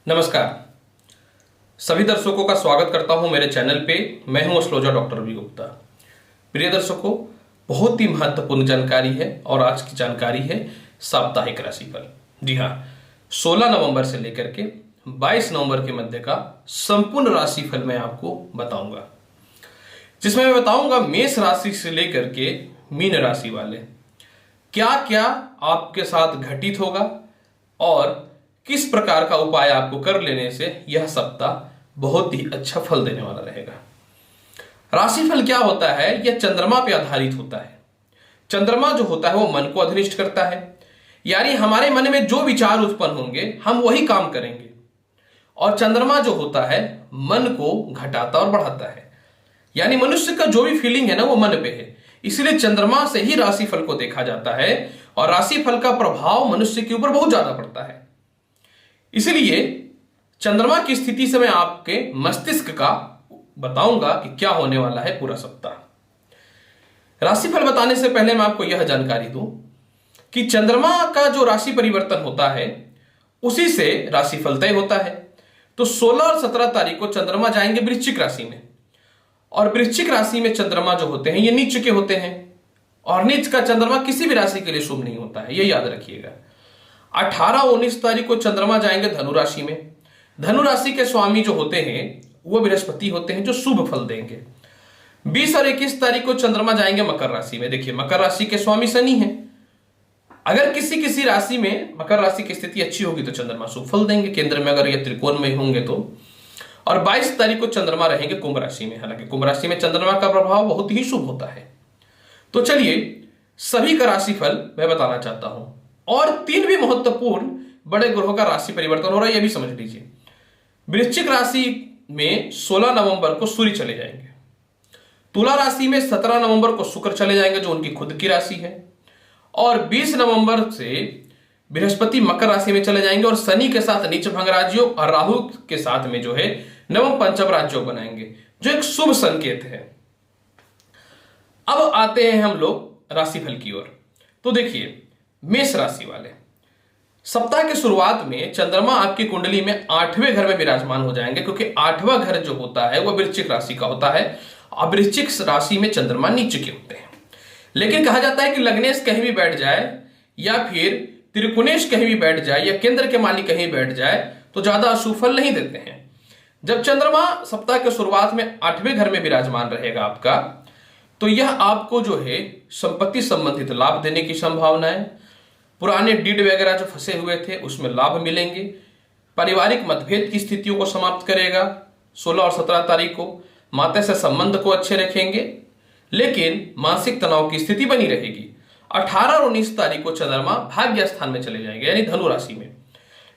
नमस्कार। सभी दर्शकों का स्वागत करता हूं मेरे चैनल पे। मैं हूं एस्ट्रोलॉजर डॉक्टर वी गुप्ता। प्रिय दर्शकों, बहुत ही महत्वपूर्ण जानकारी है और आज की जानकारी है साप्ताहिक राशिफल। जी हां, 16 नवंबर से लेकर के 22 नवंबर के मध्य का संपूर्ण राशिफल मैं आपको बताऊंगा, जिसमें मैं बताऊंगा मेष राशि से लेकर के मीन राशि वाले क्या क्या आपके साथ घटित होगा और किस प्रकार का उपाय आपको कर लेने से यह सप्ताह बहुत ही अच्छा फल देने वाला रहेगा। राशिफल क्या होता है? यह चंद्रमा पे आधारित होता है। चंद्रमा जो होता है वो मन को अधिनिष्ठ करता है, यानी हमारे मन में जो विचार उत्पन्न होंगे हम वही काम करेंगे। और चंद्रमा जो होता है मन को घटाता और बढ़ाता है, यानी मनुष्य का जो भी फीलिंग है ना वो मन पे है। इसलिए चंद्रमा से ही राशिफल को देखा जाता है और राशिफल का प्रभाव मनुष्य के ऊपर बहुत ज्यादा पड़ता है। इसलिए चंद्रमा की स्थिति से मैं आपके मस्तिष्क का बताऊंगा कि क्या होने वाला है पूरा सप्ताह। राशिफल बताने से पहले मैं आपको यह जानकारी दूं कि चंद्रमा का जो राशि परिवर्तन होता है उसी से राशिफल तय होता है। तो 16 और 17 तारीख को चंद्रमा जाएंगे वृश्चिक राशि में, और वृश्चिक राशि में चंद्रमा जो होते हैं ये नीच के होते हैं, और नीच का चंद्रमा किसी भी राशि के लिए शुभ नहीं होता है, ये याद रखिएगा। 18-19 तारीख को चंद्रमा जाएंगे धनु राशि में। धनु राशि के स्वामी जो होते हैं वो बृहस्पति होते हैं, जो शुभ फल देंगे। 20 और 21 तारीख को चंद्रमा जाएंगे मकर राशि में। देखिए, मकर राशि के स्वामी शनि हैं। अगर किसी राशि में मकर राशि की स्थिति अच्छी होगी तो चंद्रमा शुभ फल देंगे, केंद्र में अगर ये त्रिकोण में होंगे तो। और 22 तारीख को चंद्रमा रहेंगे कुंभ राशि में। हालांकि कुंभ राशि में चंद्रमा का प्रभाव बहुत ही शुभ होता है। तो चलिए सभी का राशिफल मैं बताना चाहता हूं, और 3 भी महत्वपूर्ण बड़े ग्रहों का राशि परिवर्तन हो रहा है, यह भी समझ लीजिए। वृश्चिक राशि में 16 नवंबर को सूर्य चले जाएंगे। तुला राशि में 17 नवंबर को शुक्र चले जाएंगे, जो उनकी खुद की राशि है। और 20 नवंबर से बृहस्पति मकर राशि में चले जाएंगे और शनि के साथ नीच भंग राजयोग और राहु के साथ में जो है नवम पंचम राजयोग बनाएंगे, जो एक शुभ संकेत है। अब आते हैं हम लोग राशिफल की ओर। तो देखिए, मेष राशि वाले सप्ताह के शुरुआत में चंद्रमा आपकी कुंडली में 8वें घर में विराजमान हो जाएंगे, क्योंकि 8वां घर जो होता है वह वृश्चिक राशि का होता है। और वृश्चिक राशि में चंद्रमा नीच के होते हैं। लेकिन कहा जाता है कि लग्नेश कहीं भी बैठ जाए या फिर त्रिकोणेश कहीं भी बैठ जाए या केंद्र के मालिक कहीं बैठ जाए तो ज्यादा अशुभ फल नहीं देते हैं। जब चंद्रमा सप्ताह के शुरुआत में 8वें घर में विराजमान रहेगा आपका, तो यह आपको जो है संपत्ति संबंधित लाभ देने की संभावना है। पुराने डीड वगैरह जो फंसे हुए थे उसमें लाभ मिलेंगे। पारिवारिक मतभेद की स्थितियों को समाप्त करेगा। 16 और 17 तारीख को माता से संबंध को अच्छे रखेंगे, लेकिन मानसिक तनाव की स्थिति बनी रहेगी। 18 और 19 तारीख को चंद्रमा भाग्य स्थान में चले जाएंगे, यानी धनु राशि में।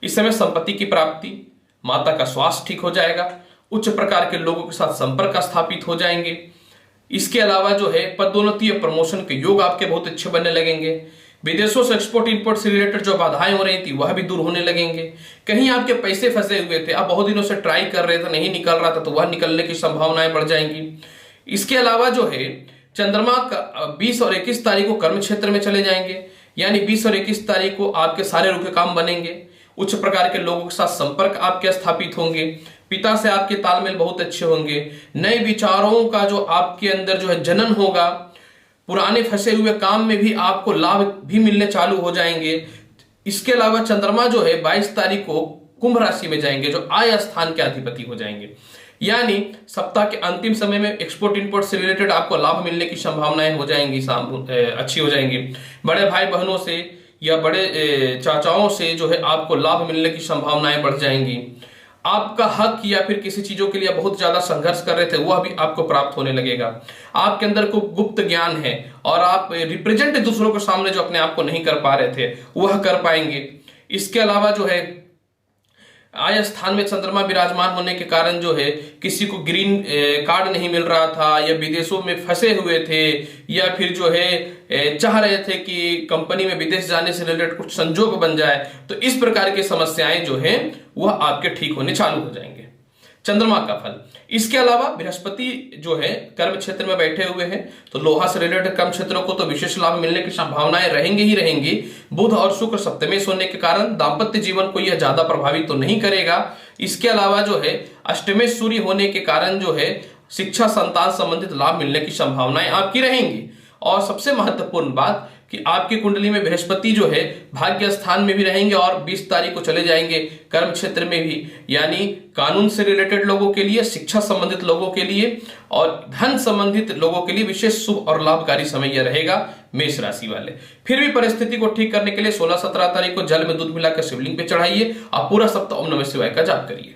इस समय संपत्ति की प्राप्ति, माता का स्वास्थ्य ठीक हो जाएगा, उच्च प्रकार के लोगों के साथ संपर्क स्थापित हो जाएंगे। इसके अलावा जो है पदोन्नति या प्रमोशन के योग आपके बहुत अच्छे बनने लगेंगे। विदेशों से एक्सपोर्ट इंपोर्ट से रिलेटेड जो बाधाएं हो रही थी वह भी दूर होने लगेंगे। कहीं आपके पैसे फंसे हुए थे, आप बहुत दिनों से ट्राई कर रहे थे, नहीं निकल रहा था, तो वह निकलने की संभावनाएं बढ़ जाएंगी। इसके अलावा जो है चंद्रमा 20 और 21 तारीख को कर्म क्षेत्र में चले जाएंगे, यानी 20 और 21 तारीख को आपके सारे रुके काम बनेंगे। उच्च प्रकार के लोगों के साथ संपर्क आपके स्थापित होंगे। पिता से आपके तालमेल बहुत अच्छे होंगे। नए विचारों का जो आपके अंदर जो है जनन होगा। पुराने फंसे हुए काम में भी आपको लाभ भी मिलने चालू हो जाएंगे। इसके अलावा चंद्रमा जो है 22 तारीख को कुंभ राशि में जाएंगे, जो आय स्थान के अधिपति हो जाएंगे। यानी सप्ताह के अंतिम समय में एक्सपोर्ट इंपोर्ट से रिलेटेड आपको लाभ मिलने की संभावनाएं हो जाएंगी, अच्छी हो जाएंगी। बड़े भाई बहनों से या बड़े चाचाओं से जो है आपको लाभ मिलने की संभावनाएं बढ़ जाएंगी। आपका हक या फिर किसी चीजों के लिए बहुत ज्यादा संघर्ष कर रहे थे वह भी आपको प्राप्त होने लगेगा। आपके अंदर को गुप्त ज्ञान है और आप रिप्रेजेंट दूसरों के सामने जो अपने आप को नहीं कर पा रहे थे वह कर पाएंगे। इसके अलावा जो है आय स्थान में चंद्रमा विराजमान होने के कारण जो है किसी को ग्रीन कार्ड नहीं मिल रहा था या विदेशों में फंसे हुए थे या फिर जो है चाह रहे थे कि कंपनी में विदेश जाने से रिलेटेड कुछ संजोग बन जाए, तो इस प्रकार की समस्याएं जो है वह आपके ठीक होने चालू हो जाएंगे। चंद्रमा का फल। इसके अलावा बृहस्पति जो है कर्म क्षेत्र में बैठे हुए हैं, तो लोहा से रिलेटेड कर्म क्षेत्रों को तो विशेष लाभ मिलने की संभावनाएं रहेंगी ही रहेंगी। बुध और शुक्र सप्तमेश होने के कारण दाम्पत्य जीवन को यह ज्यादा प्रभावित तो नहीं करेगा। इसके अलावा जो है अष्टमेश सूर्य होने के कारण जो है शिक्षा संतान संबंधित लाभ मिलने की संभावनाएं आपकी रहेंगी। और सबसे महत्वपूर्ण बात कि आपकी कुंडली में बृहस्पति जो है भाग्य स्थान में भी रहेंगे और 20 तारीख को चले जाएंगे कर्म क्षेत्र में भी, यानी कानून से रिलेटेड लोगों के लिए, शिक्षा संबंधित लोगों के लिए और धन संबंधित लोगों के लिए विशेष शुभ और लाभकारी समय यह रहेगा मेष राशि वाले। फिर भी परिस्थिति को ठीक करने के लिए 16-17 तारीख को जल में दूध मिलाकर शिवलिंग पे चढ़ाइए। आप पूरा सप्ताह ओम नमः शिवाय का जाप करिए।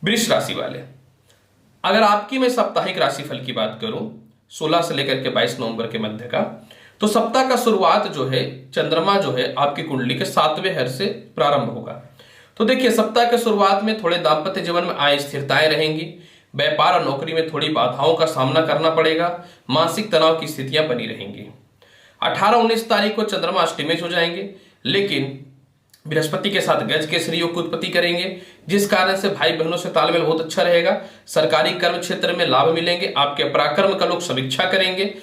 वृष राशि वाले, अगर आपकी मैं साप्ताहिक राशिफल की बात करूं 16 से लेकर के 22 नवंबर के मध्य का, तो सप्ताह का शुरुआत जो है चंद्रमा जो है आपकी कुंडली के 7वें घर से प्रारंभ होगा। तो देखिए सप्ताह के शुरुआत में थोड़े दाम्पत्य जीवन में अस्थिरताएं रहेंगी, व्यापार और नौकरी में थोड़ी बाधाओं का सामना करना पड़ेगा, मानसिक तनाव की स्थितियां बनी रहेंगी। 18-19 तारीख को चंद्रमा अष्टमेश हो जाएंगे, लेकिन बृहस्पति के साथ गज के योग की उत्पत्ति करेंगे, जिस कारण से भाई बहनों से तालमेल बहुत अच्छा रहेगा। सरकारी कर्म क्षेत्र में लाभ मिलेंगे, आपके पराक्रम का लोग समीक्षा करेंगे।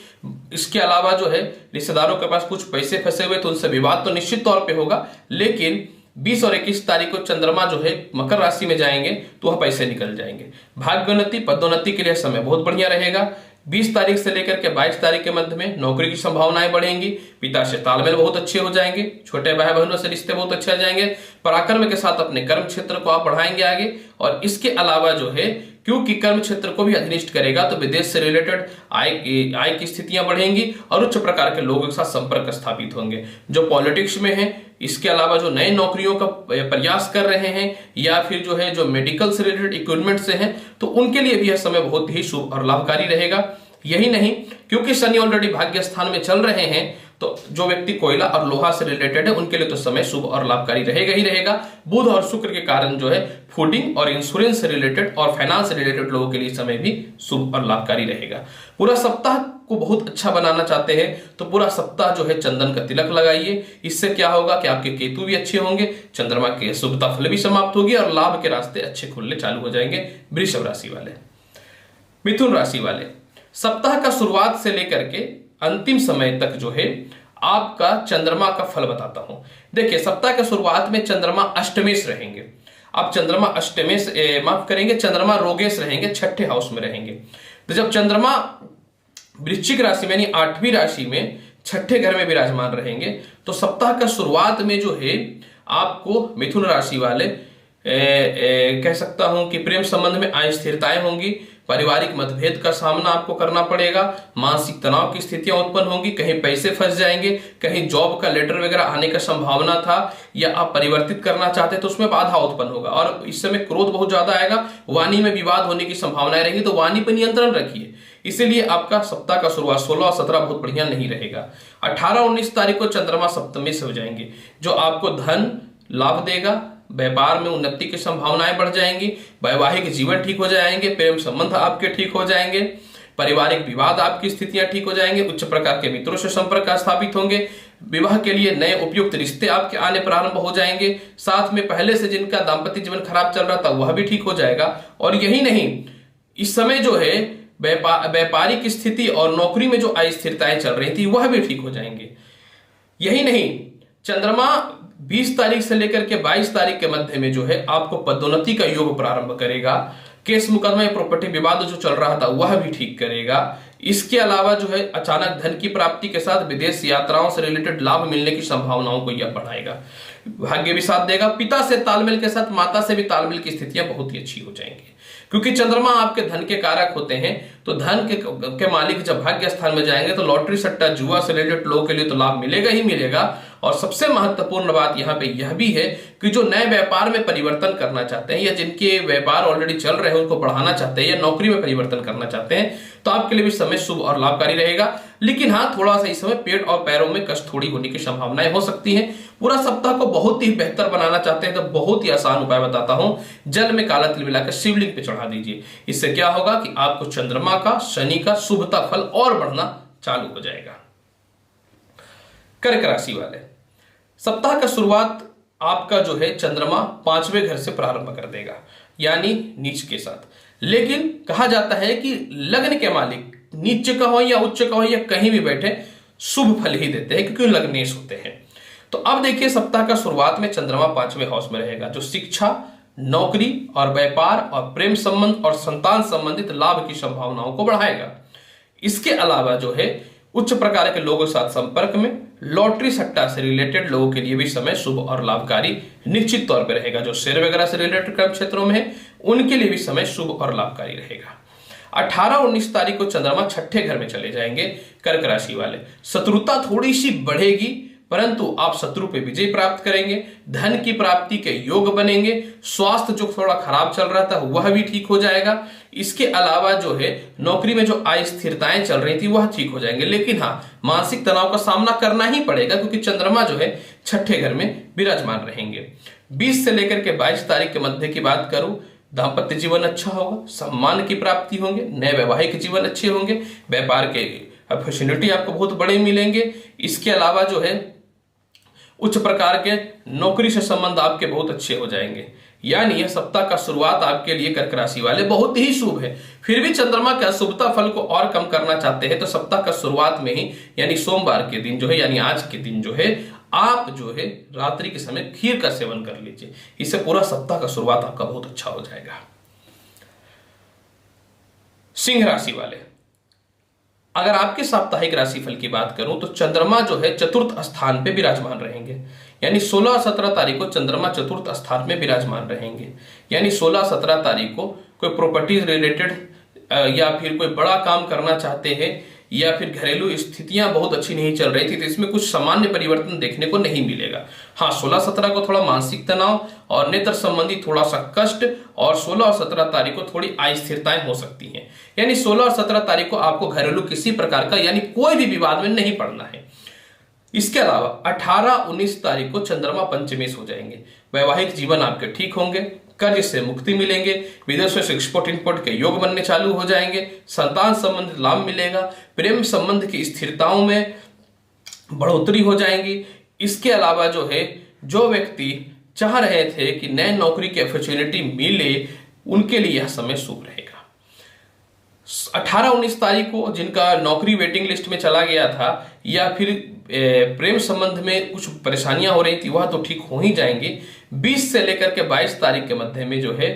इसके अलावा जो है रिश्तेदारों के पास कुछ पैसे फंसे हुए तो उनसे विवाद तो निश्चित तौर पे होगा, लेकिन 20 और 21 तारीख को चंद्रमा जो है मकर राशि में जाएंगे तो वह पैसे निकल जाएंगे। भाग्योन्नति पदोन्नति के लिए समय बहुत बढ़िया रहेगा। 20 तारीख से लेकर के 22 तारीख के मध्य में नौकरी की संभावनाएं बढ़ेंगी, पिता से तालमेल बहुत अच्छे हो जाएंगे, छोटे भाई बहनों से रिश्ते बहुत अच्छे हो जाएंगे, पराक्रम के साथ अपने कर्म क्षेत्र को आप बढ़ाएंगे आगे। और इसके अलावा जो है क्योंकि कर्म क्षेत्र को भी अधिनिष्ठ करेगा तो विदेश से रिलेटेड आय की स्थितियां बढ़ेंगी और उच्च प्रकार के लोगों के साथ संपर्क स्थापित होंगे। जो पॉलिटिक्स में है, इसके अलावा जो नए नौकरियों का प्रयास कर रहे हैं या फिर जो है जो मेडिकल से रिलेटेड इक्विपमेंट से हैं, तो उनके लिए भी यह समय बहुत ही शुभ और लाभकारी रहेगा। यही नहीं, क्योंकि शनि ऑलरेडी भाग्य स्थान में चल रहे हैं, तो जो व्यक्ति कोयला और लोहा से रिलेटेड है उनके लिए तो समय शुभ और लाभकारी रहेगा ही रहेगा। बुध और शुक्र के कारण जो है फूडिंग और इंश्योरेंस से रिलेटेड और फाइनेंस से रिलेटेड लोगों के लिए समय भी शुभ और लाभकारी रहेगा। पूरा सप्ताह को बहुत अच्छा बनाना चाहते हैं तो पूरा सप्ताह जो है चंदन का तिलक लगाइए। इससे क्या होगा कि आपके केतु भी अच्छे होंगे, चंद्रमा के शुभता फल भी समाप्त होगी और लाभ के रास्ते अच्छे खुलने चालू हो जाएंगे। वृषभ राशि वाले, मिथुन राशि वाले, सप्ताह का शुरुआत से लेकर के अंतिम समय तक जो है आपका चंद्रमा का फल बताता हूं। देखिए सप्ताह के शुरुआत में चंद्रमा अष्टमेश रहेंगे। अब चंद्रमा अष्टमेश माफ करेंगे, चंद्रमा रोगेश रहेंगे, 6ठे हाउस में रहेंगे। तो जब चंद्रमा वृश्चिक राशि में यानी 8वीं राशि में 6ठे घर में विराजमान रहेंगे तो सप्ताह का शुरुआत में जो है आपको मिथुन राशि वाले कह सकता हूं कि प्रेम संबंध में अस्थिरताएं होंगी, पारिवारिक मतभेद का सामना आपको करना पड़ेगा, मानसिक तनाव की स्थितियां उत्पन्न होंगी, कहीं पैसे फंस जाएंगे, कहीं जॉब का लेटर वगैरह आने का संभावना था या आप परिवर्तित करना चाहते तो उसमें बाधा उत्पन्न होगा। और इस समय क्रोध बहुत ज्यादा आएगा, वाणी में विवाद होने की संभावनाएं रहेंगी, तो वाणी पर नियंत्रण रखिए। इसीलिए आपका सप्ताह का शुरुआत 16 और 17 बहुत बढ़िया नहीं रहेगा। 18-19 तारीख को चंद्रमा सप्तमी से हो जाएंगे, जो आपको धन लाभ देगा, व्यापार में उन्नति की संभावनाएं बढ़ जाएंगी, वैवाहिक जीवन ठीक हो जाएंगे, प्रेम संबंध आपके ठीक हो जाएंगे, पारिवारिक विवाद आपकी स्थितियां ठीक हो जाएंगे, उच्च प्रकार के मित्रों से संपर्क स्थापित होंगे, विवाह के लिए नए उपयुक्त रिश्ते आपके आने प्रारंभ हो जाएंगे, साथ में पहले से जिनका दाम्पत्य जीवन खराब चल रहा था वह भी ठीक हो जाएगा। और यही नहीं, इस समय जो है व्यापारिक स्थिति और नौकरी में जो अस्थिरताएं चल रही थी वह भी ठीक हो जाएंगे। यही नहीं, चंद्रमा 20 तारीख से लेकर के 22 तारीख के मध्य में जो है आपको पदोन्नति का योग प्रारंभ करेगा, केस मुकदमा प्रॉपर्टी विवाद जो चल रहा था वह भी ठीक करेगा। इसके अलावा जो है अचानक धन की प्राप्ति के साथ विदेश यात्राओं से रिलेटेड लाभ मिलने की संभावनाओं को यह बढ़ाएगा, भाग्य भी साथ देगा। पिता से तालमेल के साथ माता से भी तालमेल की स्थितियां बहुत ही अच्छी हो जाएंगी, क्योंकि चंद्रमा आपके धन के कारक होते हैं। तो धन के मालिक जब भाग्य स्थान में जाएंगे तो लॉटरी सट्टा जुआ से रिलेटेड लोगों के लिए तो लाभ मिलेगा ही मिलेगा। और सबसे महत्वपूर्ण बात यहाँ पे यह भी है कि जो नए व्यापार में परिवर्तन करना चाहते हैं या जिनके व्यापार ऑलरेडी चल रहे हैं उनको बढ़ाना चाहते हैं या नौकरी में परिवर्तन करना चाहते हैं, तो आपके लिए भी समय शुभ और लाभकारी रहेगा। लेकिन हाँ, थोड़ा सा इस समय पेट और पैरों में कष्ट थोड़ी होने की संभावनाएं हो सकती हैं। पूरा सप्ताह को बहुत ही बेहतर बनाना चाहते हैं तो बहुत ही आसान उपाय बताता हूं, जल में काला तिल मिलाकर शिवलिंग पे चढ़ा दीजिए। इससे क्या होगा कि आपको चंद्रमा का, शनि का शुभता फल और बढ़ना चालू हो जाएगा। कर्क राशि वाले, सप्ताह का शुरुआत आपका जो है चंद्रमा 5वें घर से प्रारंभ कर देगा। यानी नीच के साथ। लेकिन कहा जाता है कि लग्न के मालिक नीच का हो या उच्च का हो या कहीं भी बैठे शुभ फल ही देते हैं, क्योंकि लग्नेश होते हैं। तो अब देखिए, सप्ताह का शुरुआत में चंद्रमा 5वें हाउस में रहेगा, जो शिक्षा, नौकरी और व्यापार और प्रेम संबंध और संतान संबंधित लाभ की संभावनाओं को बढ़ाएगा। इसके अलावा जो है उच्च प्रकार के लोगों के साथ संपर्क में, लॉटरी सट्टा से रिलेटेड लोगों के लिए भी समय शुभ और लाभकारी निश्चित तौर पर रहेगा। जो शेयर वगैरह से रिलेटेड कर्म क्षेत्रों में है उनके लिए भी समय शुभ और लाभकारी रहेगा। 18-19 तारीख को चंद्रमा छठे घर में चले जाएंगे कर्क राशि वाले। शत्रुता थोड़ी सी बढ़ेगी, परंतु आप शत्रु पे विजय प्राप्त करेंगे, धन की प्राप्ति के योग बनेंगे, स्वास्थ्य जो थोड़ा खराब चल रहा था वह भी ठीक हो जाएगा। इसके अलावा जो है नौकरी में जो अस्थिरताएं चल रही थी वह ठीक हो जाएंगे। लेकिन हाँ, मानसिक तनाव का सामना करना ही पड़ेगा, क्योंकि चंद्रमा जो है छठे घर में विराजमान रहेंगे। 20 से लेकर के 22 तारीख के मध्य की बात करूं, दाम्पत्य जीवन अच्छा होगा, सम्मान की प्राप्ति होंगे, नए वैवाहिक जीवन अच्छे होंगे, व्यापार के अपॉर्चुनिटी आपको बहुत बड़े मिलेंगे। इसके अलावा जो है उच्च प्रकार के नौकरी से संबंध आपके बहुत अच्छे हो जाएंगे। यानी यह सप्ताह का शुरुआत आपके लिए कर्क राशि वाले बहुत ही शुभ है। फिर भी चंद्रमा के अशुभता फल को और कम करना चाहते हैं तो सप्ताह का शुरुआत में ही यानी सोमवार के दिन जो है, यानी आज के दिन जो है, आप जो है रात्रि के समय खीर का सेवन कर लीजिए। इससे पूरा सप्ताह का शुरुआत आपका बहुत अच्छा हो जाएगा। सिंह राशि वाले, अगर आपके साप्ताहिक राशिफल की बात करूं तो चंद्रमा जो है चतुर्थ स्थान पे विराजमान रहेंगे। यानी 16-17 तारीख को चंद्रमा चतुर्थ स्थान में विराजमान रहेंगे। यानी 16-17 तारीख को कोई प्रॉपर्टी रिलेटेड या फिर कोई बड़ा काम करना चाहते हैं या फिर घरेलू स्थितियां बहुत अच्छी नहीं चल रही थी तो इसमें कुछ सामान्य परिवर्तन देखने को नहीं मिलेगा। हाँ, 16-17 को थोड़ा मानसिक तनाव और नेत्र संबंधी थोड़ा सा कष्ट, और 16 और 17 तारीख को थोड़ी अस्थिरताएं हो सकती हैं। यानी 16 और 17 तारीख को आपको घरेलू किसी प्रकार का यानी कोई भी विवाद में नहीं पड़ना है। इसके अलावा 18-19 तारीख को चंद्रमा पंचमेश हो जाएंगे। वैवाहिक जीवन आपके ठीक होंगे, कर्ज से मुक्ति मिलेंगे, विदेशों से एक्सपोर्ट इंपोर्ट के योग बनने चालू हो जाएंगे, संतान संबंधित लाभ मिलेगा, प्रेम संबंध की स्थिरताओं में बढ़ोतरी हो जाएंगी। इसके अलावा जो है जो व्यक्ति चाह रहे थे कि नए नौकरी की अपॉर्चुनिटी मिले उनके लिए यह समय शुभ रहेगा। 18-19 तारीख को जिनका नौकरी वेटिंग लिस्ट में चला गया था या फिर प्रेम संबंध में कुछ परेशानियां हो रही थी वह तो ठीक हो ही जाएंगी। 20 से लेकर के 22 तारीख के मध्य में जो है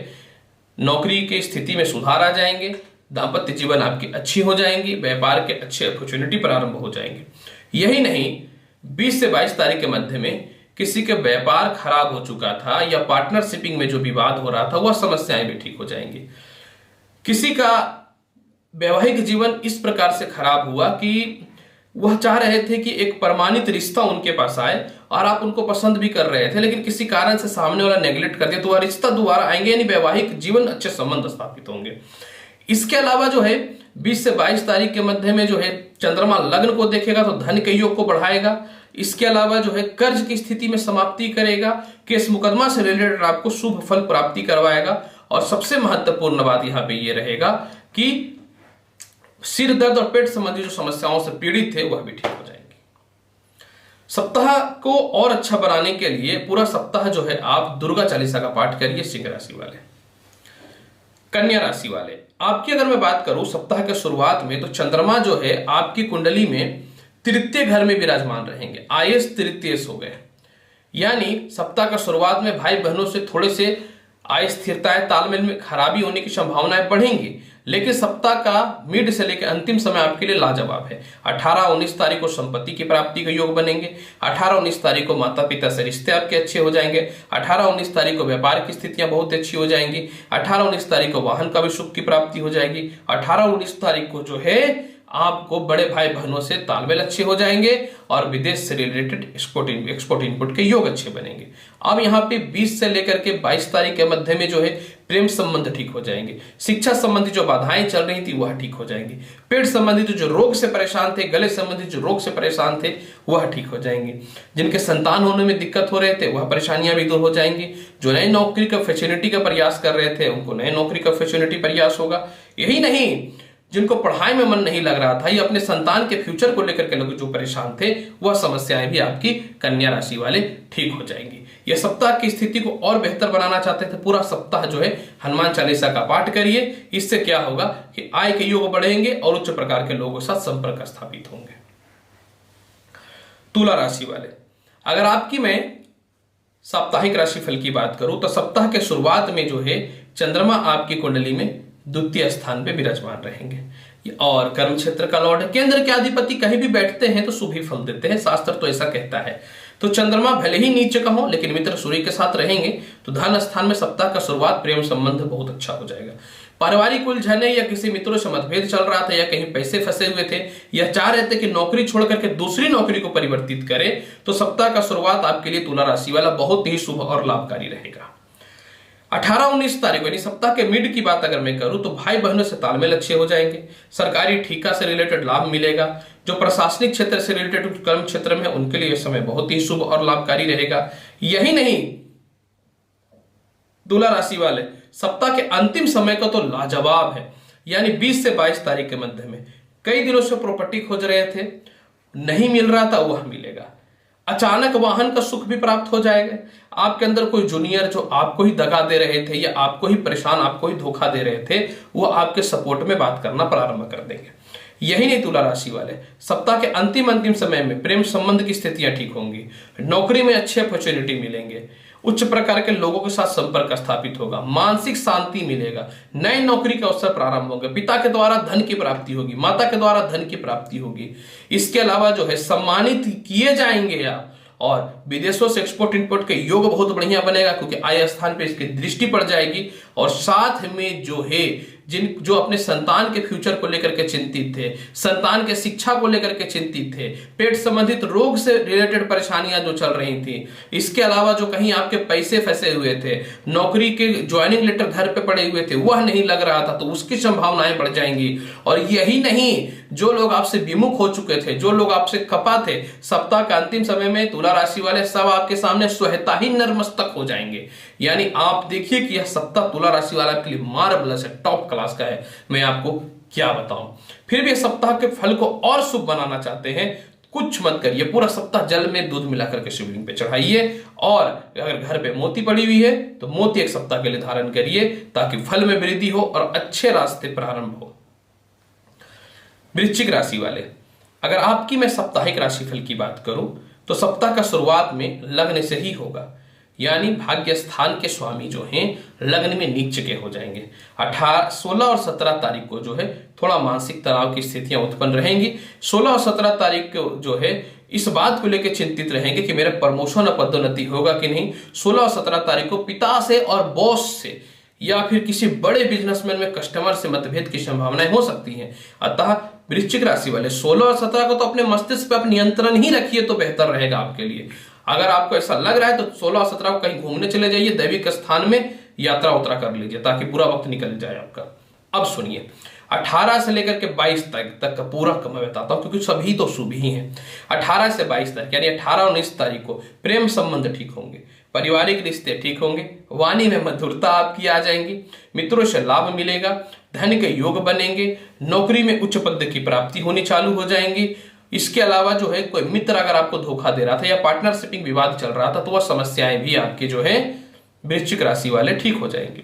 नौकरी की स्थिति में सुधार आ जाएंगे, दाम्पत्य जीवन आपकी अच्छी हो जाएंगी, व्यापार के अच्छे अपॉर्चुनिटी प्रारंभ हो जाएंगे। यही नहीं, 20 से 22 तारीख के मध्य में किसी के व्यापार खराब हो चुका था या पार्टनरशिपिंग में जो विवाद हो रहा था वह समस्याएं भी ठीक हो जाएंगी। किसी का वैवाहिक जीवन इस प्रकार से खराब हुआ कि वह चाह रहे थे कि एक प्रमाणित रिश्ता उनके पास आए और आप उनको पसंद भी कर रहे थे, लेकिन किसी कारण से सामने वाला नेग्लेक्ट कर दिया तो वह रिश्ता दोबारा आएंगे, यानी वैवाहिक जीवन अच्छे संबंध स्थापित होंगे। इसके अलावा जो है 20 से 22 तारीख के मध्य में जो है चंद्रमा लग्न को देखेगा तो धन के योग को बढ़ाएगा। इसके अलावा जो है कर्ज की स्थिति में समाप्ति करेगा, केस मुकदमा से रिलेटेड आपको शुभ फल प्राप्ति करवाएगा। और सबसे महत्वपूर्ण बात यहाँ पे ये रहेगा कि सिर दर्द और पेट संबंधी जो समस्याओं से पीड़ित थे वह भी ठीक हो जाएंगे। सप्ताह को और अच्छा बनाने के लिए पूरा सप्ताह जो है आप दुर्गा चालीसा का पाठ करिए। सिंह राशि वाले, कन्या राशि वाले, आपकी अगर मैं बात करूं सप्ताह के शुरुआत में तो चंद्रमा जो है आपकी कुंडली में तृतीय घर में विराजमान रहेंगे। आयस तृतीय हो गए, यानी सप्ताह का शुरुआत में भाई बहनों से थोड़े से अस्थिरताएं, तालमेल में खराबी होने की संभावनाएं बढ़ेंगी, लेकिन सप्ताह का मिड से लेकर अंतिम समय आपके लिए लाजवाब है। 18-19 तारीख को संपत्ति की प्राप्ति के योग बनेंगे। 18-19 तारीख को माता पिता से रिश्ते आपके अच्छे हो जाएंगे। 18-19 तारीख को व्यापार की स्थितियां बहुत अच्छी हो जाएंगी। 18-19 तारीख को वाहन का भी सुख की प्राप्ति हो जाएगी। 18-19 तारीख को जो है आपको बड़े भाई बहनों से तालमेल अच्छे हो जाएंगे और विदेश से रिलेटेड एक्सपोर्ट इनपुट के योग अच्छे बनेंगे। अब यहाँ पे 20 से लेकर के 22 तारीख के मध्य में जो है प्रेम संबंध ठीक हो जाएंगे। शिक्षा संबंधी जो बाधाएं चल रही थी वह ठीक हो जाएंगी। पेट संबंधी जो रोग से परेशान थे, गले संबंधी जो रोग से परेशान थे वह ठीक हो जाएंगे। जिनके संतान होने में दिक्कत हो रहे थे वह परेशानियां भी दूर हो जाएंगी। जो नई नौकरी का फैसिलिटी का प्रयास कर रहे थे उनको नई नौकरी का फैसिलिटी प्रयास होगा। यही नहीं, जिनको पढ़ाई में मन नहीं लग रहा था या अपने संतान के फ्यूचर को लेकर के लोग जो परेशान थे वह समस्याएं भी आपकी कन्या राशि वाले ठीक हो जाएंगी। या सप्ताह की स्थिति को और बेहतर बनाना चाहते हैं तो पूरा सप्ताह जो है हनुमान चालीसा का पाठ करिए। इससे क्या होगा कि आय के योग बढ़ेंगे और उच्च प्रकार के लोगों के साथ संपर्क स्थापित होंगे। तुला राशि वाले, अगर आपकी मैं साप्ताहिक राशिफल की बात करूं तो सप्ताह के शुरुआत में जो है चंद्रमा आपकी कुंडली में द्वितीय स्थान पे विराजमान रहेंगे और कर्म क्षेत्र का लॉर्ड है। केंद्र के अधिपति कहीं भी बैठते हैं तो शुभ ही फल देते हैं, शास्त्र तो ऐसा कहता है। तो चंद्रमा भले ही नीचे का हो लेकिन मित्र सूर्य के साथ रहेंगे तो धन स्थान में सप्ताह का शुरुआत प्रेम संबंध बहुत अच्छा हो जाएगा। पारिवारिक उलझने या किसी मित्रों से मतभेद चल रहा था या कहीं पैसे फंसे हुए थे या चाह रहे थे कि नौकरी छोड़ करके दूसरी नौकरी को परिवर्तित करें तो सप्ताह का शुरुआत आपके लिए तुला राशि वाला बहुत ही शुभ और लाभकारी रहेगा। 18-19 तारीख यानी सप्ताह के मिड की बात अगर मैं करूं तो भाई बहनों से तालमेल अच्छे हो जाएंगे। सरकारी ठीका से रिलेटेड लाभ मिलेगा। जो प्रशासनिक क्षेत्र से रिलेटेड कर्म क्षेत्र में उनके लिए यह समय बहुत ही शुभ और लाभकारी रहेगा। यही नहीं, तुला राशि वाले सप्ताह के अंतिम समय का तो लाजवाब है, यानी 20 से 22 तारीख के मध्य में कई दिनों से प्रॉपर्टी खोज रहे थे, नहीं मिल रहा था, वह मिलेगा। अचानक वाहन का सुख भी प्राप्त हो जाएगा। आपके अंदर कोई जूनियर जो आपको ही दगा दे रहे थे या आपको ही परेशान, आपको ही धोखा दे रहे थे, वो आपके सपोर्ट में बात करना प्रारंभ कर देंगे। यही नहीं तुला राशि वाले, सप्ताह के अंतिम समय में प्रेम संबंध की स्थितियां ठीक होंगी। नौकरी में अच्छे अपॉर्चुनिटी मिलेंगे। उच्च प्रकार के लोगों के साथ संपर्क स्थापित होगा। मानसिक शांति मिलेगा। नए नौकरी के अवसर प्रारंभ होंगे। पिता के द्वारा धन की प्राप्ति होगी। माता के द्वारा धन की प्राप्ति होगी। इसके अलावा जो है सम्मानित किए जाएंगे आप, और विदेशों से एक्सपोर्ट इंपोर्ट के योग बहुत बढ़िया बनेगा क्योंकि आय स्थान पे इसकी दृष्टि पड़ जाएगी। और साथ में जो है जो अपने संतान के फ्यूचर को लेकर के चिंतित थे, संतान के शिक्षा को लेकर के चिंतित थे, पेट संबंधित रोग से रिलेटेड परेशानियां जो चल रही थी, इसके अलावा जो कहीं आपके पैसे फंसे हुए थे, नौकरी के ज्वाइनिंग लेटर घर पे पड़े हुए थे, वह नहीं लग रहा था, तो उसकी संभावनाएं बढ़ जाएंगी। और यही नहीं, जो लोग आपसे विमुख हो चुके थे, जो लोग आपसे खपा थे, सप्ताह के अंतिम समय में तुला राशि वाले सब आपके सामने स्वतः ही नतमस्तक हो जाएंगे। यानी आप देखिए कि यह सप्ताह तुला राशि वाला के लिए मार्वलस है, टॉप क्लास का है। मैं आपको क्या बताऊं। फिर भी सप्ताह के फल को और शुभ बनाना चाहते हैं, कुछ मत करिए, पूरा सप्ताह जल में दूध मिलाकर के शिवलिंग पे चढ़ाइए। और अगर घर पे मोती पड़ी हुई है तो मोती एक सप्ताह के लिए धारण करिए ताकि फल में वृद्धि हो और अच्छे रास्ते प्रारंभ हो। वृश्चिक राशि वाले, अगर आपकी मैं साप्ताहिक राशिफल की बात करूं तो सप्ताह का शुरुआत में लग्न से ही होगा, यानी भाग्य स्थान के स्वामी जो हैं लग्न में नीच के हो जाएंगे। 16 और 17 तारीख को जो है थोड़ा मानसिक तनाव की स्थितियां उत्पन्न रहेंगी। 16 और 17 तारीख को जो है इस बात को लेकर चिंतित रहेंगे कि मेरा प्रमोशन और पदोन्नति होगा कि नहीं। 16 और 17 तारीख को पिता से और बॉस से या फिर किसी बड़े बिजनेसमैन में कस्टमर से मतभेद की संभावनाएं हो सकती हैं। अतः वृश्चिक राशि वाले 16 और 17 को तो अपने मस्तिष्क पे आप नियंत्रण ही रखिए तो बेहतर रहेगा आपके लिए। अगर आपको ऐसा लग रहा है तो 16 और 17 को कहीं घूमने चले जाइए, दैविक स्थान में यात्रा उतरा कर लीजिए ताकि पूरा वक्त निकल जाए आपका। अब सुनिए, 18 से लेकर के 22 तारीख तक का पूरा मैं बताता हूं क्योंकि सभी तो शुभ ही हैं। 18 से 22 तारीख यानी 18 और 19 तारीख को प्रेम संबंध ठीक होंगे, पारिवारिक रिश्ते ठीक होंगे, वाणी में मधुरता आपकी आ जाएंगी, मित्रों से लाभ मिलेगा, धन के योग बनेंगे, नौकरी में उच्च पद की प्राप्ति होनी चालू हो जाएंगी। इसके अलावा जो है कोई मित्र अगर आपको धोखा दे रहा था या पार्टनरशिपिंग विवाद चल रहा था तो वह समस्याएं भी आपके जो है वृश्चिक राशि वाले ठीक हो जाएंगे।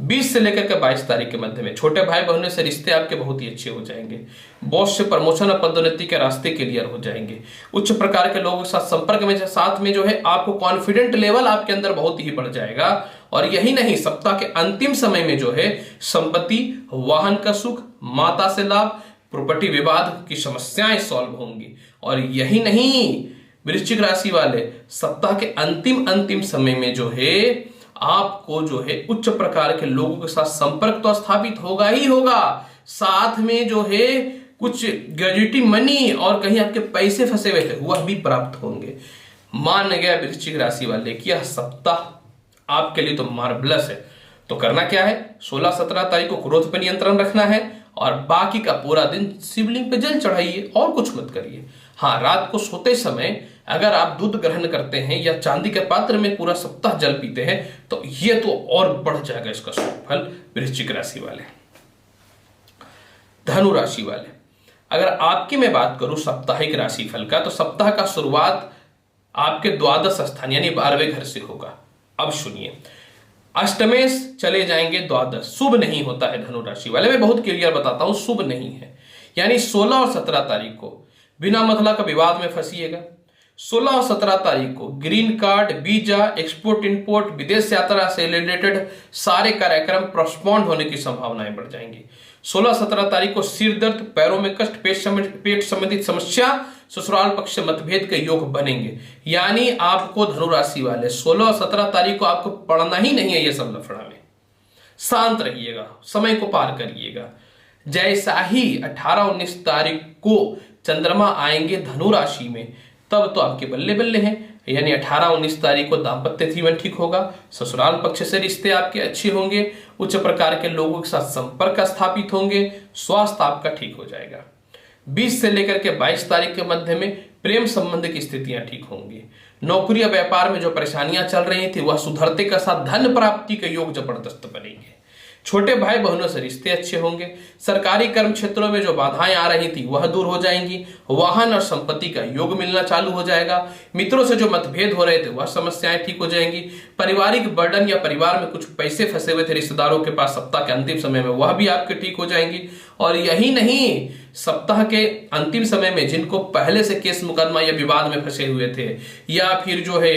20 से लेकर के 22 तारीख के मध्य में छोटे भाई बहनों से रिश्ते आपके बहुत ही अच्छे हो जाएंगे। बॉस से प्रमोशन और पदोन्नति के रास्ते क्लियर हो जाएंगे। उच्च प्रकार के लोगों के साथ संपर्क में साथ में जो है आपको कॉन्फिडेंट लेवल आपके अंदर बहुत ही बढ़ जाएगा। और यही नहीं, सप्ताह के अंतिम समय में जो है संपत्ति, वाहन का सुख, माता से लाभ, प्रॉपर्टी विवाद की समस्याएं सॉल्व होंगी। और यही नहीं, वृश्चिक राशि वाले सप्ताह के अंतिम समय में जो है आपको जो है उच्च प्रकार के लोगों के साथ संपर्क तो स्थापित होगा ही होगा, साथ में जो है कुछ ग्रेजुएटी मनी और कहीं आपके पैसे फंसे हुए थे वह भी प्राप्त होंगे। मान गया वृश्चिक राशि वाले कि यह सप्ताह आपके लिए तो मार्वलस है। तो करना क्या है, 16-17 तारीख को क्रोध पर नियंत्रण रखना है और बाकी का पूरा दिन शिवलिंग पे जल चढ़ाइए और कुछ मत करिए। हाँ, रात को सोते समय अगर आप दूध ग्रहण करते हैं या चांदी के पात्र में पूरा सप्ताह जल पीते हैं तो ये तो और बढ़ जाएगा इसका शुभ फल। वृश्चिक राशि वाले, धनु राशि वाले, अगर आपकी मैं बात करूं साप्ताहिक राशि फल का तो सप्ताह का शुरुआत आपके द्वादश स्थान यानी 12वें घर से होगा। अब सुनिए, अष्टमेश चले जाएंगे द्वादश, शुभ नहीं होता है धनु राशि वाले। मैं बहुत क्लियर बताता हूं, शुभ नहीं है। यानी 16 और 17 तारीख को बिना मतलब का विवाद में फंसिएगा। 16 और 17 तारीख को green card, visa, export import, विदेश यात्रा से रिलेटेड सारे कार्यक्रम पोस्टपोन्ड होने की संभावनाएं बढ़ जाएंगी। 16-17 तारीख को सिर दर्द, पैरों में कष्ट, पेट संबंधित समस्या, ससुराल पक्ष से मतभेद के योग बनेंगे। यानी आपको धनु राशि वाले 16 और 17 तारीख को आपको पढ़ना ही नहीं है ये सब लफड़ा में। शांत रहिएगा, समय को पार करिएगा। जैसा ही 18-19 तारीख को चंद्रमा आएंगे धनु राशि में, तब तो आपके बल्ले बल्ले हैं। यानी 18-19 तारीख को दाम्पत्य जीवन ठीक होगा, ससुराल पक्ष से रिश्ते आपके अच्छे होंगे, उच्च प्रकार के लोगों के साथ संपर्क स्थापित होंगे, स्वास्थ्य आपका ठीक हो जाएगा। 20 से लेकर के 22 तारीख के मध्य में प्रेम संबंध की स्थितियां ठीक होंगी। नौकरी या व्यापार में जो परेशानियां चल रही थी वह सुधरते के साथ धन प्राप्ति के योग जबरदस्त बनेंगे। छोटे भाई बहनों से रिश्ते अच्छे होंगे। सरकारी कर्म क्षेत्रों में जो बाधाएं आ रही थी वह दूर हो जाएंगी। वाहन और संपत्ति का योग मिलना चालू हो जाएगा। मित्रों से जो मतभेद हो रहे थे वह समस्याएं ठीक हो जाएंगी। पारिवारिक बर्डन या परिवार में कुछ पैसे फंसे हुए थे रिश्तेदारों के पास सप्ताह के अंतिम समय में, वह भी आपके ठीक हो जाएंगी। और यही नहीं, सप्ताह के अंतिम समय में जिनको पहले से केस मुकदमा या विवाद में फंसे हुए थे, या फिर जो है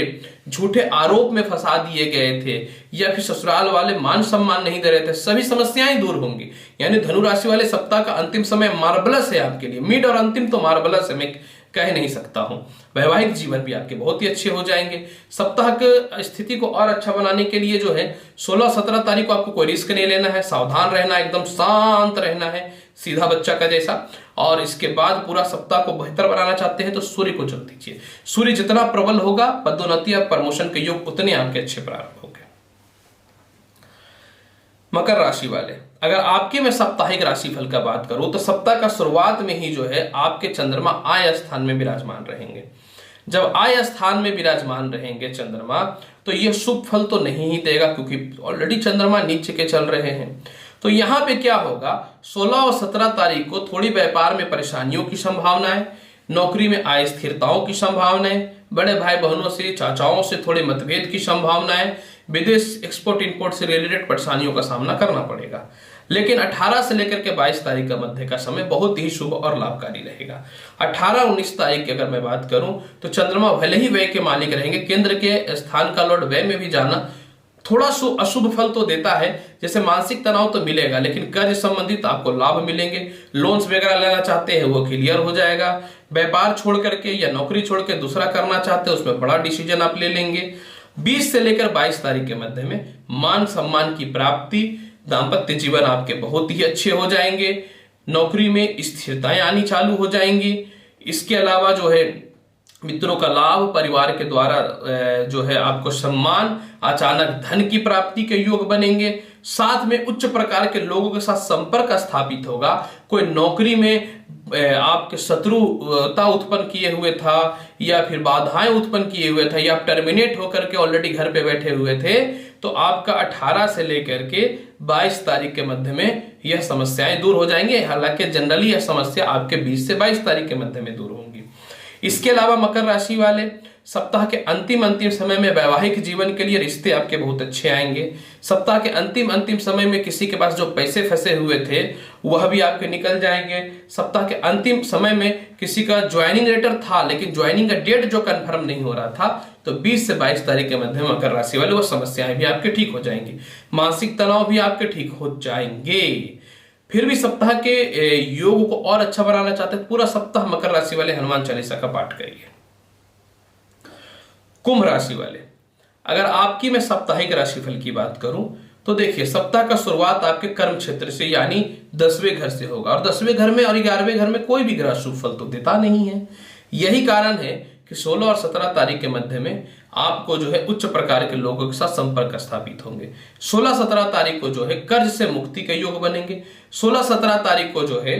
झूठे आरोप में फंसा दिए गए थे, या फिर ससुराल वाले मान सम्मान नहीं दे रहे थे, सभी समस्याएं दूर होंगी। यानी धनु राशि वाले सप्ताह का अंतिम समय मार्वलस है आपके लिए। मिड और अंतिम तो मार्वलस है, मैं कह नहीं सकता हूं। वैवाहिक जीवन भी आपके बहुत ही अच्छे हो जाएंगे। सप्ताह की स्थिति को और अच्छा बनाने के लिए जो है 16-17 तारीख को आपको कोई रिस्क नहीं लेना है, सावधान रहना, एकदम शांत रहना है, सीधा बच्चा का जैसा। और इसके बाद पूरा सप्ताह को बेहतर बनाना चाहते हैं तो सूर्य को चुन दीजिए। सूर्य जितना प्रबल होगा, पदोन्नति या प्रमोशन के योग उतने आपके अच्छे प्रारंभ होंगे। मकर राशि वाले, अगर आपके मैं साप्ताहिक राशिफल का बात करूं तो सप्ताह का शुरुआत में ही जो है आपके चंद्रमा आय स्थान में विराजमान रहेंगे। जब आय स्थान में विराजमान रहेंगे चंद्रमा, तो यह शुभ फल तो नहीं ही देगा, क्योंकि ऑलरेडी चंद्रमा नीचे के चल रहे हैं। तो यहां पे क्या होगा, 16 और 17 तारीख को थोड़ी व्यापार में परेशानियों की संभावनाएं, नौकरी में अस्थिरताओं की संभावनाएं, बड़े भाई बहनों से, चाचाओं से थोड़े मतभेद की संभावनाएं, विदेश एक्सपोर्ट इंपोर्ट से रिलेटेड परेशानियों का सामना करना पड़ेगा। लेकिन 18 से लेकर के 22 तारीख का मध्य का समय बहुत ही शुभ और लाभकारी रहेगा। 18-19 तारीख की अगर मैं बात करूं तो चंद्रमा भले ही व्यय के मालिक रहेंगे, केंद्र के स्थान का लॉर्ड व्यय में भी जाना थोड़ा अशुभ फल तो देता है। जैसे मानसिक तनाव तो मिलेगा, लेकिन कर्ज संबंधित आपको लाभ मिलेंगे। लोन्स वगैरह लेना चाहते हैं वो क्लियर हो जाएगा। व्यापार छोड़ करके या नौकरी छोड़ के दूसरा करना चाहते हैं, उसमें बड़ा डिसीजन आप ले लेंगे। 20 से लेकर 22 तारीख के मध्य में मान सम्मान की प्राप्ति, दाम्पत्य जीवन आपके बहुत ही अच्छे हो जाएंगे। नौकरी में स्थिरताएं आनी चालू हो जाएंगी। इसके अलावा जो है मित्रों का लाभ, परिवार के द्वारा जो है आपको सम्मान, अचानक धन की प्राप्ति के योग बनेंगे। साथ में उच्च प्रकार के लोगों के साथ संपर्क स्थापित होगा। कोई नौकरी में आपके शत्रुता उत्पन्न किए हुए था या फिर बाधाएं उत्पन्न किए हुए था, या आप टर्मिनेट होकर के ऑलरेडी घर पे बैठे हुए थे, तो आपका 18 से लेकर के 22 तारीख के मध्य में यह समस्याएं दूर हो जाएंगे। हालांकि जनरली यह समस्या आपके 20 से 22 तारीख के मध्य में दूर होंगी। इसके अलावा मकर राशि वाले, सप्ताह के अंतिम समय में वैवाहिक जीवन के लिए रिश्ते आपके बहुत अच्छे आएंगे। सप्ताह के अंतिम समय में किसी के पास जो पैसे फंसे हुए थे वह भी आपके निकल जाएंगे। सप्ताह के अंतिम समय में किसी का ज्वाइनिंग लेटर था, लेकिन ज्वाइनिंग का डेट जो कंफर्म नहीं हो रहा था, तो 20 से 22 तारीख के मध्य में मकर राशि वाले वो समस्याएं भी आपके ठीक हो जाएंगी। मानसिक तनाव भी आपके ठीक हो जाएंगे। फिर भी सप्ताह के योग को और अच्छा बनाना चाहते हैं, पूरा सप्ताह मकर राशि वाले हनुमान चालीसा का पाठ करिए। कुंभ राशि वाले, अगर आपकी मैं साप्ताहिक राशिफल की बात करूं तो देखिए, सप्ताह का शुरुआत आपके कर्म क्षेत्र से यानी 10वें घर से होगा। और 10वें घर में और 11वें घर में कोई भी ग्रह शुभ फल तो देता नहीं है। यही कारण है कि 16 और 17 तारीख के मध्य में आपको जो है उच्च प्रकार के लोगों के साथ संपर्क स्थापित होंगे। 16-17 तारीख को जो है कर्ज से मुक्ति के योग बनेंगे। 16-17 तारीख को जो है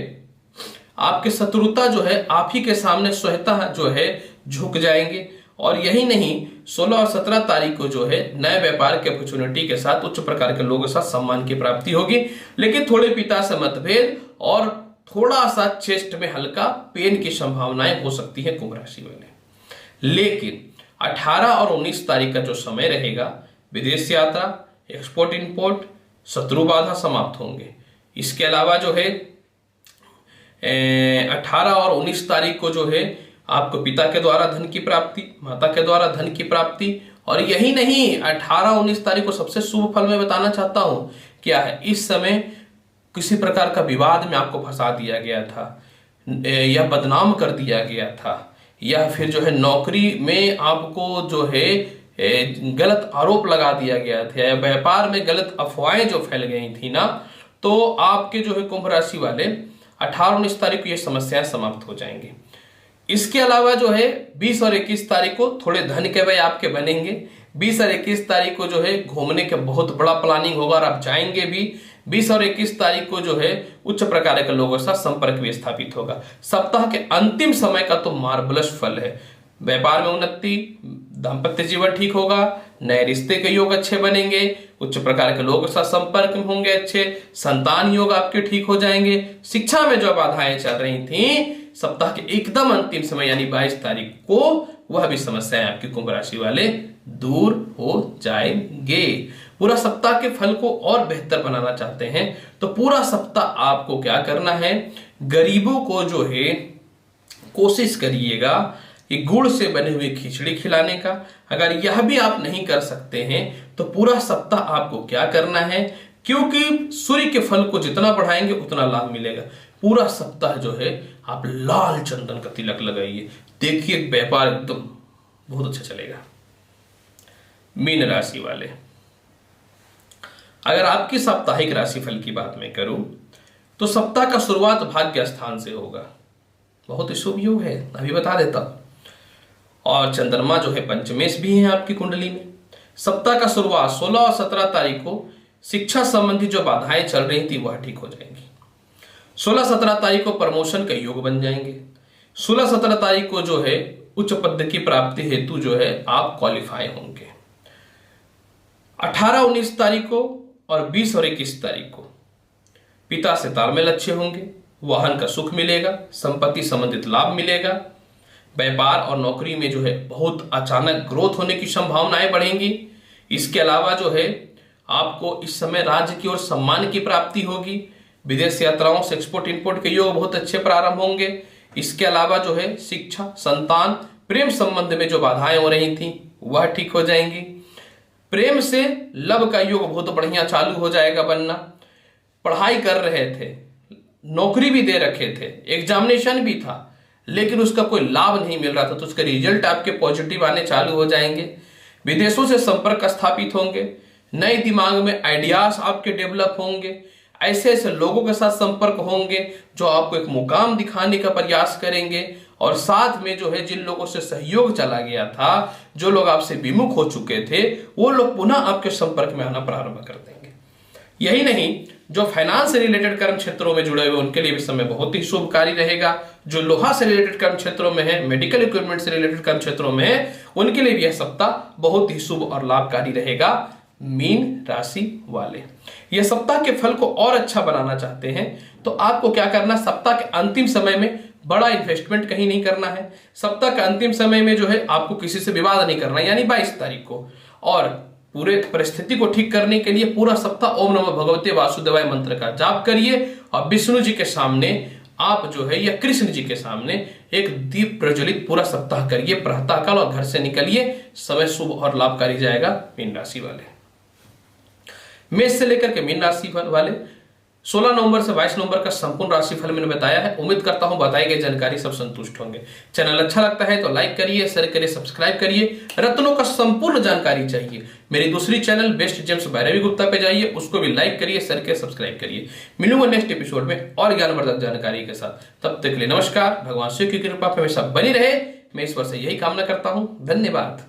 आपके शत्रुता जो है आप ही के सामने स्वतः जो है झुक जाएंगे। और यही नहीं, 16 और 17 तारीख को जो है नए व्यापार के अपॉर्चुनिटी के साथ उच्च प्रकार के लोगों के साथ सम्मान की प्राप्ति होगी। लेकिन थोड़े पिता से मतभेद और थोड़ा सा चेस्ट में हल्का पेन की संभावनाएं हो सकती है कुंभ राशि वाले। लेकिन 18 और 19 तारीख का जो समय रहेगा, विदेश यात्रा, एक्सपोर्ट इंपोर्ट, शत्रु बाधा समाप्त होंगे। इसके अलावा जो है 18 और 19 तारीख को जो है आपको पिता के द्वारा धन की प्राप्ति, माता के द्वारा धन की प्राप्ति, और यही नहीं 18-19 तारीख को सबसे शुभ फल मैं बताना चाहता हूं क्या है, इस समय किसी प्रकार का विवाद में आपको फंसा दिया गया था या बदनाम कर दिया गया था, या फिर जो है नौकरी में आपको जो है गलत आरोप लगा दिया गया था, या व्यापार में गलत अफवाहें जो फैल गई थी ना, तो आपके जो है कुंभ राशि वाले 18-19 तारीख को ये समस्याएं समाप्त हो जाएंगी। इसके अलावा जो है 20 और 21 तारीख को थोड़े धन के व्यय आपके बनेंगे। 20 और 21 तारीख को जो है घूमने के बहुत बड़ा प्लानिंग होगा और आप जाएंगे भी। 20 और 21 तारीख को जो है उच्च प्रकार के लोगों के साथ संपर्क भी स्थापित होगा। सप्ताह के अंतिम समय का तो मार्वलस फल है। व्यापार में उन्नति, दाम्पत्य जीवन ठीक होगा, नए रिश्ते के योग अच्छे बनेंगे, उच्च प्रकार के लोगों के साथ संपर्क में होंगे अच्छे, संतान योग आपके ठीक हो जाएंगे। शिक्षा में जो बाधाएं चल रही थी सप्ताह के एकदम अंतिम समय यानी 22 तारीख को वह भी समस्याएं आपके कुंभ राशि वाले दूर हो जाएंगे। पूरा सप्ताह के फल को और बेहतर बनाना चाहते हैं तो पूरा सप्ताह आपको क्या करना है, गरीबों को जो है कोशिश करिएगा कि गुड़ से बने हुए खिचड़ी खिलाने का। अगर यह भी आप नहीं कर सकते हैं तो पूरा सप्ताह आपको क्या करना है, क्योंकि सूर्य के फल को जितना बढ़ाएंगे उतना लाभ मिलेगा। पूरा सप्ताह जो है आप लाल चंदन का तिलक लगाइए, देखिए व्यापार एकदम बहुत अच्छा चलेगा। मीन राशि वाले, अगर आपकी साप्ताहिक राशिफल की बात मैं करूं तो सप्ताह का शुरुआत भाग्य स्थान से होगा, बहुत ही शुभ योग है, अभी बता देता हूं। और चंद्रमा जो है पंचमेश भी है आपकी कुंडली में। सप्ताह का शुरुआत 16 और 17 तारीख को शिक्षा संबंधी जो बाधाएं चल रही थी वह ठीक हो जाएंगी। 16-17 तारीख को प्रमोशन के योग बन जाएंगे। 16-17 तारीख को जो है उच्च पद की प्राप्ति हेतु जो है आप क्वालिफाई होंगे। 18-19 तारीख को और 20 और 21 तारीख को पिता से तालमेल अच्छे होंगे, वाहन का सुख मिलेगा, संपत्ति संबंधित लाभ मिलेगा। व्यापार और नौकरी में जो है बहुत अचानक ग्रोथ होने की संभावनाएं बढ़ेंगी। इसके अलावा जो है आपको इस समय राज्य की ओर सम्मान की प्राप्ति होगी। विदेश यात्राओं से एक्सपोर्ट इंपोर्ट के योग बहुत अच्छे प्रारंभ होंगे। इसके अलावा जो है शिक्षा, संतान, प्रेम संबंध में जो बाधाएं हो रही थी वह ठीक हो जाएंगी। प्रेम से लव का योग बहुत बढ़िया चालू हो जाएगा बनना। पढ़ाई कर रहे थे, नौकरी भी दे रखे थे, एग्जामिनेशन भी था, लेकिन उसका कोई लाभ नहीं मिल रहा था, तो उसके रिजल्ट आपके पॉजिटिव आने चालू हो जाएंगे। विदेशों से संपर्क स्थापित होंगे, नए दिमाग में आइडियाज आपके डेवलप होंगे। ऐसे ऐसे लोगों के साथ संपर्क होंगे जो आपको एक मुकाम दिखाने का प्रयास करेंगे, और साथ में जो है जिन लोगों से सहयोग चला गया था, जो लोग आपसे विमुख हो चुके थे, वो लोग पुनः आपके संपर्क में आना प्रारंभ कर देंगे। यही नहीं, जो फाइनेंस से रिलेटेड कर्म क्षेत्रों में जुड़े हुए उनके लिए भी समय बहुत ही शुभकारी रहेगा। जो लोहा से रिलेटेड कर्म क्षेत्रों में है, मेडिकल इक्विपमेंट से रिलेटेड कर्म क्षेत्रों में है, उनके लिए भी यह सप्ताह बहुत ही शुभ और लाभकारी रहेगा। मीन राशि वाले यह सप्ताह के फल को और अच्छा बनाना चाहते हैं तो आपको क्या करना, सप्ताह के अंतिम समय में बड़ा इन्वेस्टमेंट कहीं नहीं करना है। सप्ताह के अंतिम समय में जो है आपको किसी से विवाद नहीं करना, यानी 22 तारीख को। और पूरे परिस्थिति को ठीक करने के लिए पूरा सप्ताह ओम नमः भगवते वासुदेवाय मंत्र का जाप करिए, और विष्णु जी के सामने आप जो है या कृष्ण जी के सामने एक दीप प्रज्वलित पूरा सप्ताह करिए प्रातःकाल, और घर से निकलिए, समय शुभ और लाभकारी जाएगा। मीन राशि वाले, मेष से लेकर के मीन राशि वाले 16 नवंबर से 22 नवंबर का संपूर्ण राशिफल मैंने बताया है। उम्मीद करता हूं बताई गई जानकारी सब संतुष्ट होंगे। चैनल अच्छा लगता है तो लाइक करिए, शेयर करिए, सब्सक्राइब करिए। रत्नों का संपूर्ण जानकारी चाहिए, मेरी दूसरी channel best James Bhairavi Gupta पे जाइए, उसको भी लाइक करिए, शेयर करिए, सब्सक्राइब करिए। मिलूंगा नेक्स्ट एपिसोड में और ज्ञानवर्धक जानकारी के साथ। तब तक के लिए नमस्कार। भगवान शिव की कृपा हमेशा बनी रहे, मैं ईश्वर से यही कामना करता हूं। धन्यवाद।